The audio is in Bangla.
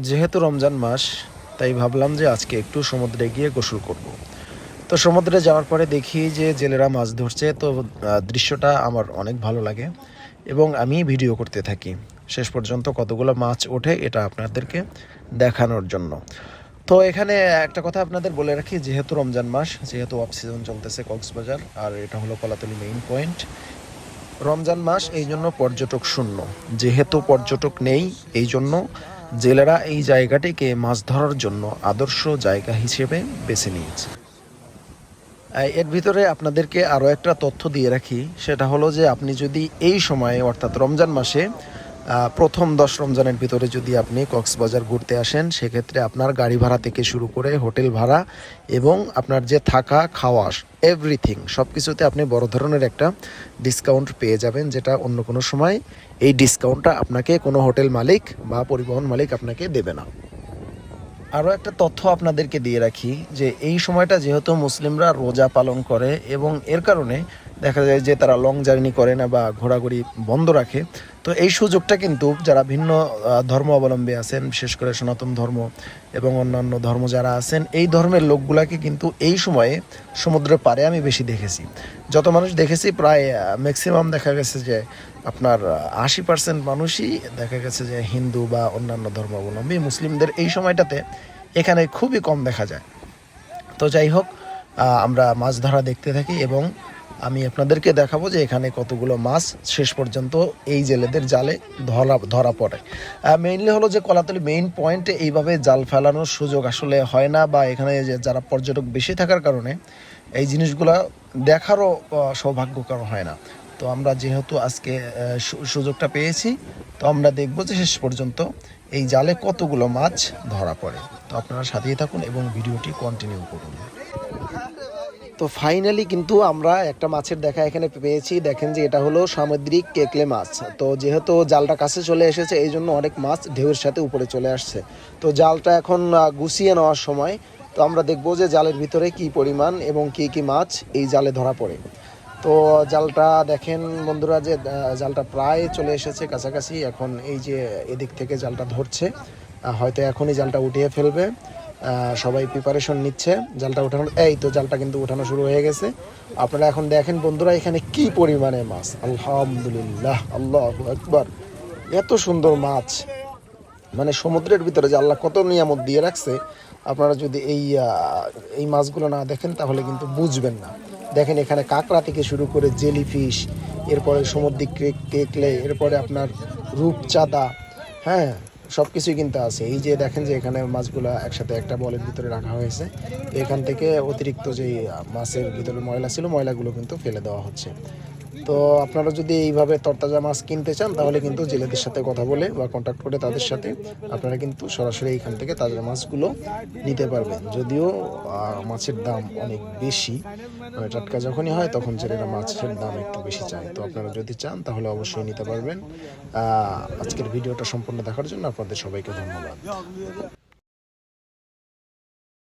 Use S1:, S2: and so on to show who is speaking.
S1: যেহেতু রমজান মাস, তাই ভাবলাম যে আজকে একটু সমুদ্রে গিয়ে গোসল করব। তো সমুদ্রে যাওয়ার পরে দেখি যে জেলেরা মাছ ধরছে, তো দৃশ্যটা আমার অনেক ভালো লাগে এবং আমি ভিডিও করতে থাকি শেষ পর্যন্ত কতগুলো মাছ ওঠে এটা আপনাদেরকে দেখানোর জন্য। তো এখানে একটা কথা আপনাদের বলে রাখি, যেহেতু রমজান মাস, যেহেতু অফ সিজন চলতেছে কক্সবাজার, আর এটা হলো কলাতলি মেইন পয়েন্ট। রমজান মাস এই জন্য পর্যটক শূন্য, যেহেতু পর্যটক নেই এই জন্য জেলেরা এই জায়গাটিকে মাছ ধরার জন্য আদর্শ জায়গা হিসেবে বেছে নিয়েছে। এর ভিতরে আপনাদেরকে আরও একটা তথ্য দিয়ে রাখি, সেটা হলো যে আপনি যদি এই সময়ে অর্থাৎ রমজান মাসে প্রথম 10 রমজানের ভিতরে যদি আপনি কক্সবাজার ঘুরতে আসেন, সেক্ষেত্রে আপনার গাড়ি ভাড়া থেকে শুরু করে হোটেল ভাড়া এবং আপনার যে থাকা খাওয়া এভরিথিং সব কিছুতে আপনি বড় ধরনের একটা ডিসকাউন্ট পেয়ে যাবেন, যেটা অন্য কোনো সময় এই ডিসকাউন্টটা আপনাকে কোনো হোটেল মালিক বা পরিবহন মালিক আপনাকে দেবে না। আরও একটা তথ্য আপনাদেরকে দিয়ে রাখি যে এই সময়টা যেহেতু মুসলিমরা রোজা পালন করে এবং এর কারণে দেখা যায় যে তারা লং জার্নি করে না বা ঘোরাঘুরি বন্ধ রাখে, তো এই সুযোগটা কিন্তু যারা ভিন্ন ধর্ম অবলম্বী আছেন, বিশেষ করে সনাতন ধর্ম এবং অন্যান্য ধর্ম যারা আছেন, এই ধর্মের লোকগুলাকে কিন্তু এই সময়ে সমুদ্রের পাড়ে আমি বেশি দেখেছি। যত মানুষ দেখেছি প্রায় ম্যাক্সিমাম দেখা গেছে যে আপনার 80% মানুষই দেখা গেছে যে হিন্দু বা অন্যান্য ধর্মাবলম্বী। মুসলিমদের এই সময়টাতে এখানে খুবই কম দেখা যায়। তো যাই হোক, আমরা মাছ ধরা দেখতে থাকি এবং আমি আপনাদেরকে দেখাবো যে এখানে কতগুলো মাছ শেষ পর্যন্ত এই জেলেদের জালে ধরা পড়ে। মেইনলি হলো যে কলাতলি মেইন পয়েন্টে এইভাবে জাল ফেলানোর সুযোগ আসলে হয় না, বা এখানে যে যারা পর্যটক বেশি থাকার কারণে এই জিনিসগুলো দেখারও সৌভাগ্যকর হয় না। তো আমরা যেহেতু আজকে সুযোগটা পেয়েছি, তো আমরা দেখব যে শেষ পর্যন্ত এই জালে কতগুলো মাছ ধরা পড়ে। তো আপনারা সাথেই থাকুন এবং ভিডিওটি কন্টিনিউ করুন। তো ফাইনালি কিন্তু আমরা একটা মাছের দেখা এখানে পেয়েছি। দেখেন যে এটা হলো সামুদ্রিক কেকলে মাছ। তো যেহেতু জালটা কাছে চলে এসেছে, এই জন্য অনেক মাছ ঢেউয়ের সাথে উপরে চলে আসছে। তো জালটা এখন গুছিয়ে নেওয়ার সময়। তো আমরা দেখবো যে জালের ভিতরে কি পরিমাণ এবং কি কি মাছ এই জালে ধরা পড়ে। তো জালটা দেখেন বন্ধুরা, যে জালটা প্রায় চলে এসেছে কাছাকাছি। এখন এই যে এদিক থেকে জালটা ধরছে, হয়তো এখনই জালটা উঠিয়ে ফেলবে। সবাই প্রিপারেশন নিচ্ছে জালটা উঠানোর। এই তো জালটা কিন্তু উঠানো শুরু হয়ে গেছে। আপনারা এখন দেখেন বন্ধুরা, এখানে কি পরিমাণে মাছ! আলহামদুলিল্লাহ, আল্লাহু আকবার। এত সুন্দর মাছ, মানে সমুদ্রের ভিতরে যে আল্লাহ কত নিয়ামত দিয়ে রাখছে, আপনারা যদি এই মাছগুলো না দেখেন তাহলে কিন্তু বুঝবেন না। দেখেন এখানে কাঁকড়া থেকে শুরু করে জেলিফিশ, এরপরে সমুদ্রিক কেকলে, এরপরে আপনার রূপচাঁদা, হ্যাঁ, সব কিছুই কিন্তু আছে। এই যে দেখেন যে এখানে মাছগুলো একসাথে একটা বলের ভিতরে রাখা হয়েছে। তো এখান থেকে অতিরিক্ত যেই মাছের ভিতরে ময়লা ছিল, ময়লাগুলো কিন্তু ফেলে দেওয়া হচ্ছে। তো আপনারা যদি এইভাবে তরতাজা মাছ কিনতে চান, তাহলে কিন্তু জেলেদের সাথে কথা বলে বা কন্ট্যাক্ট করে তাদের সাথে আপনারা কিন্তু সরাসরি এইখান থেকে তাজা মাছগুলো নিতে পারবেন। যদিও মাছের দাম অনেক বেশি, মানে টাটকা যখনই হয় তখন জেলেরা মাছের দাম একটু বেশি চায়। তো আপনারা যদি চান তাহলে অবশ্যই নিতে পারবেন। আজকের ভিডিওটা সম্পূর্ণ দেখার জন্য আপনাদের সবাইকে ধন্যবাদ।